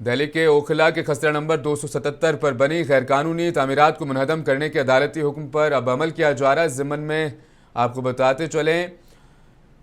दिल्ली के ओखला के खसरा नंबर 277 पर बनी गैरकानूनी तामीरात को मुनहदम करने के अदालती हुक्म पर अब अमल किया जा रहा है। ज़िम्मन में आपको बताते चलें,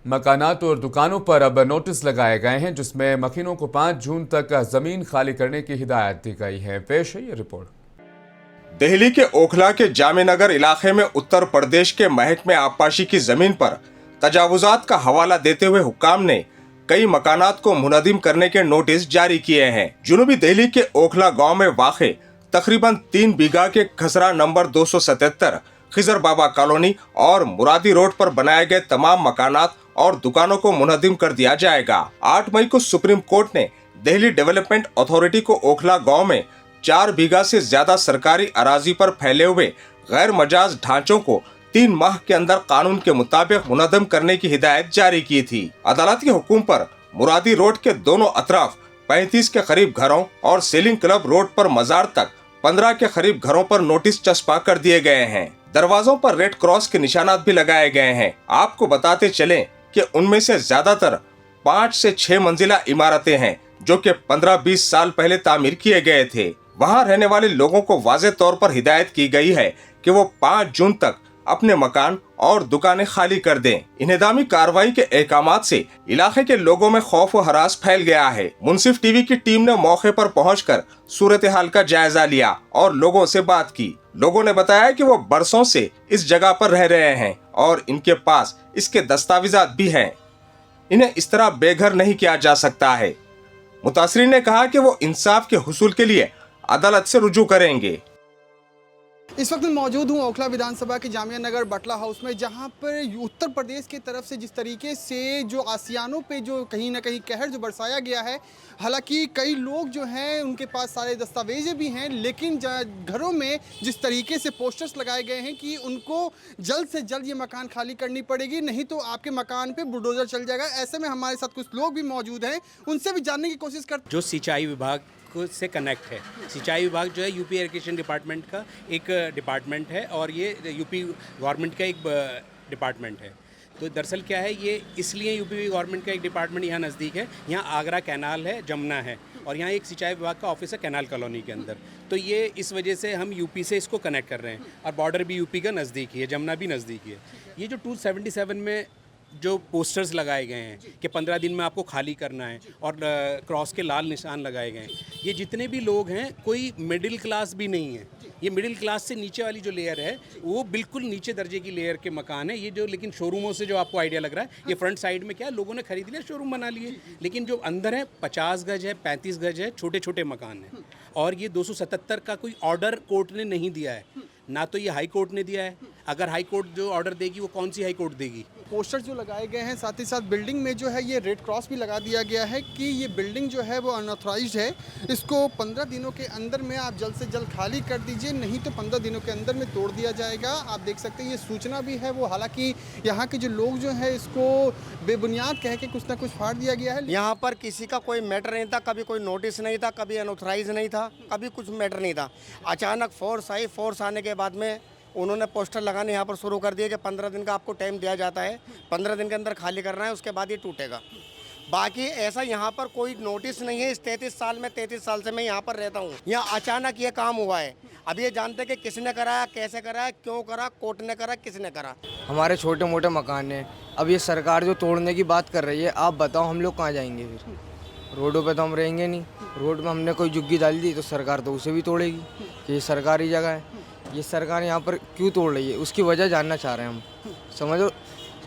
मकानात और दुकानों पर अब नोटिस लगाए गए हैं जिसमें मकीनों को 5 जून तक ज़मीन खाली करने की हिदायत दी गई है। पेश है ये रिपोर्ट। दिल्ली के ओखला के जामनगर इलाके में उत्तर प्रदेश के महकमे आबपाशी की जमीन पर तजावुजात का हवाला देते हुए हुक्काम ने कई मकानात को मुनहदिम करने के नोटिस जारी किए हैं। जुनूबी दिल्ली के ओखला गांव में वाक़े तकरीबन 3 बीघा के खसरा नंबर 277, खिजर बाबा कॉलोनी और मुरादी रोड पर बनाए गए तमाम मकानात और दुकानों को मुनहदिम कर दिया जाएगा। 8 मई को सुप्रीम कोर्ट ने दिल्ली डेवलपमेंट अथॉरिटी को ओखला गाँव में 4 बीघा से ज्यादा सरकारी अराजी पर फैले हुए गैर मजाज ढांचों को 3 माह के अंदर कानून के मुताबिक मुनहदम करने की हिदायत जारी की थी। अदालत के हुक्म पर मुरादी रोड के दोनों अतराफ 35 के करीब घरों और सेलिंग क्लब रोड पर मजार तक 15 के करीब घरों पर नोटिस चस्पा कर दिए गए हैं। दरवाजों पर रेड क्रॉस के निशानात भी लगाए गए हैं। आपको बताते चलें कि उनमें से ज्यादातर 5 से 6 मंजिला इमारतें हैं जो कि 15-20 साल पहले तामीर किए गए थे। वहां रहने वाले लोगों को वाज़े तौर पर हिदायत की गई है कि वो 5 जून तक अपने मकान और दुकानें खाली कर दें। इन्हेदामी कार्रवाई के अहकामात से इलाके के लोगों में खौफ व हरास फैल गया है। मुंसिफ टीवी की टीम ने मौके पर पहुंचकर सूरत हाल का जायजा लिया और लोगों से बात की। लोगों ने बताया कि वो बरसों से इस जगह पर रह रहे हैं और इनके पास इसके दस्तावेजात भी हैं। इन्हें इस तरह बेघर नहीं किया जा सकता है। मुतासरीन ने कहा कि वो इंसाफ के हुसूल के लिए अदालत से रुजू करेंगे। इस वक्त मैं मौजूद हूँ ओखला विधानसभा के जामिया नगर बटला हाउस में, जहाँ पर उत्तर प्रदेश की तरफ से जिस तरीके से जो आसियानों पे जो कहीं ना कहीं कहर जो बरसाया गया है। हालांकि कई लोग जो हैं उनके पास सारे दस्तावेज़ भी हैं, लेकिन घरों में जिस तरीके से पोस्टर्स लगाए गए हैं कि उनको जल्द से जल्द ये मकान खाली करनी पड़ेगी, नहीं तो आपके मकान पर बुलडोज़र चल जाएगा। ऐसे में हमारे साथ कुछ लोग भी मौजूद हैं, उनसे भी जानने की कोशिश करते। जो सिंचाई विभाग से कनेक्ट है, सिंचाई विभाग जो है यूपी इरिगेशन डिपार्टमेंट का एक डिपार्टमेंट है और ये यूपी गवर्नमेंट का एक डिपार्टमेंट है। तो दरअसल क्या है, ये इसलिए यूपी गवर्नमेंट का एक डिपार्टमेंट यहाँ नज़दीक है। यहाँ आगरा कैनाल है, जमुना है और यहाँ एक सिंचाई विभाग का ऑफिस है कैनाल कॉलोनी के अंदर। तो ये इस वजह से हम यूपी से इसको कनेक्ट कर रहे हैं और बॉर्डर भी यूपी का नज़दीक ही है, जमुना भी नज़दीक ही है। ये जो 277 में जो पोस्टर्स लगाए गए हैं कि 15 दिन में आपको खाली करना है और क्रॉस के लाल निशान लगाए गए हैं, ये जितने भी लोग हैं कोई मिडिल क्लास भी नहीं है। ये मिडिल क्लास से नीचे वाली जो लेयर है वो बिल्कुल नीचे दर्जे की लेयर के मकान है ये जो। लेकिन शोरूमों से जो आपको आइडिया लग रहा है, ये फ्रंट साइड में क्या है, लोगों ने खरीद लिया, शोरूम बना लिए, लेकिन जो अंदर है 50 गज है, 35 गज है, छोटे छोटे मकान हैं। और ये 277 का कोई ऑर्डर कोर्ट ने नहीं दिया है, ना तो ये हाई कोर्ट ने दिया है। अगर हाई कोर्ट जो ऑर्डर देगी वो कौन सी हाई कोर्ट देगी। पोस्टर जो लगाए गए हैं, साथ ही साथ बिल्डिंग में जो है ये रेड क्रॉस भी लगा दिया गया है कि ये बिल्डिंग जो है वो अनऑथराइज्ड है, इसको 15 दिनों के अंदर में आप जल्द से जल्द खाली कर दीजिए, नहीं तो 15 दिनों के अंदर में तोड़ दिया जाएगा। आप देख सकते हैं ये सूचना भी है वो। हालांकि यहाँ के जो लोग जो है इसको बेबुनियाद कह के कुछ ना कुछ फाड़ दिया गया है। यहाँ पर किसी का कोई मैटर नहीं था, कभी कोई नोटिस नहीं था, कभी अनऑथराइज नहीं था, कभी कुछ मैटर नहीं था। अचानक फोर्स आई, फोर्स आने के बाद में उन्होंने पोस्टर लगाने यहाँ पर शुरू कर दिए कि 15 दिन का आपको टाइम दिया जाता है, 15 दिन के अंदर खाली करना है, उसके बाद ये टूटेगा। बाकी ऐसा यहाँ पर कोई नोटिस नहीं है। इस 33 साल में 33 साल से मैं यहाँ पर रहता हूँ। यहाँ अचानक ये काम हुआ है। अब ये जानते कि किसने कराया, कैसे कराया, क्यों करा, कोर्ट ने करा, किसने करा। हमारे छोटे मोटे मकान हैं, अब ये सरकार जो तोड़ने की बात कर रही है, आप बताओ हम लोग कहाँ जाएंगे फिर? रोडों पे तो हम रहेंगे नहीं। रोड में हमने कोई झुग्गी डाल दी तो सरकार तो उसे भी तोड़ेगी कि ये सरकारी जगह है। ये सरकार यहाँ पर क्यों तोड़ रही है, उसकी वजह जानना चाह रहे हैं हम। समझो,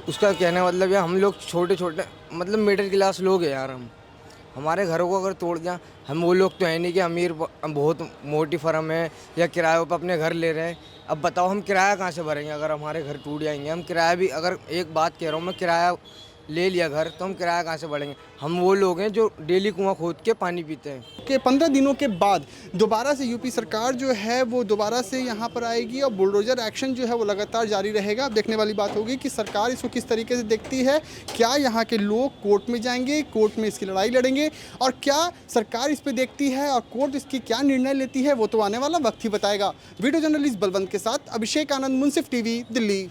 उसका कहने का मतलब है हम लोग छोटे छोटे मतलब मिडिल क्लास लोग हैं यार। हम हमारे घरों को अगर तोड़ दिया, हम वो लोग तो है नहीं कि अमीर बहुत मोटी फर्म है या किरायों पर अपने घर ले रहे हैं। अब बताओ हम किराया कहाँ से भरेंगे अगर हमारे घर टूट जाएंगे? हम किराया भी, अगर एक बात कह रहा हूँ मैं, किराया ले लिया घर तो हम किराया कहाँ से बढ़ेंगे? हम वो लोग हैं जो डेली कुआं खोद के पानी पीते हैं। कि 15 दिनों के बाद दोबारा से यूपी सरकार जो है वो दोबारा से यहाँ पर आएगी और बुलडोजर एक्शन जो है वो लगातार जारी रहेगा। अब देखने वाली बात होगी कि सरकार इसको किस तरीके से देखती है। क्या यहाँ के लोग कोर्ट में जाएंगे, कोर्ट में इसकी लड़ाई लड़ेंगे, और क्या सरकार इस पर देखती है और कोर्ट इसकी क्या निर्णय लेती है, वो तो आने वाला वक्त ही बताएगा। वीडियो जर्नलिस्ट बलवंत के साथ अभिषेक आनंद, मुंसिफ टीवी, दिल्ली।